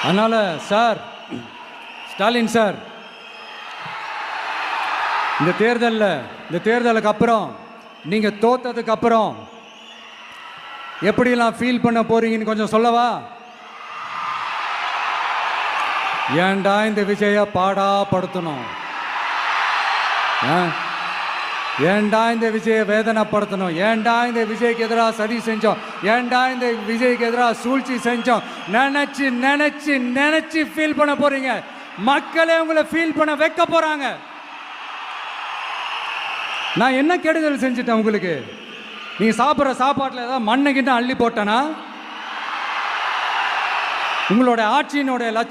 அதனால sir, Stalin sir, இந்த தேர்தலுக்கு அப்புறம் நீங்க தோத்ததுக்கு அப்புறம் எப்படிலாம் ஃபீல் பண்ண போறீங்கன்னு கொஞ்சம் சொல்லவா? ஏன்டா இந்த விஜய பாடாப்படுத்தணும்? ஏன்டா இந்த விஜயை வேதனைப்படுத்தணும்? ஏன்டா இந்த விஜய்க்கு எதிராக சதி செஞ்சோம்? ஏன்டா இந்த விஜய்க்கு எதிராக சூழ்ச்சி செஞ்சோம்? நினைச்சு நினைச்சு நினைச்சு ஃபீல் பண்ண போறீங்க. மக்களே உங்களை ஃபீல் பண்ண வைக்க போறாங்க. நான் என்ன கெடுதல் செஞ்சுட்டேன் உங்களுக்கு? நீங்க சாப்பிட்ற சாப்பாட்டில் ஏதாவது மண்ணை கிட்ட அள்ளி போட்டேனா? உங்களோட ஆட்சியினுடைய லட்சம்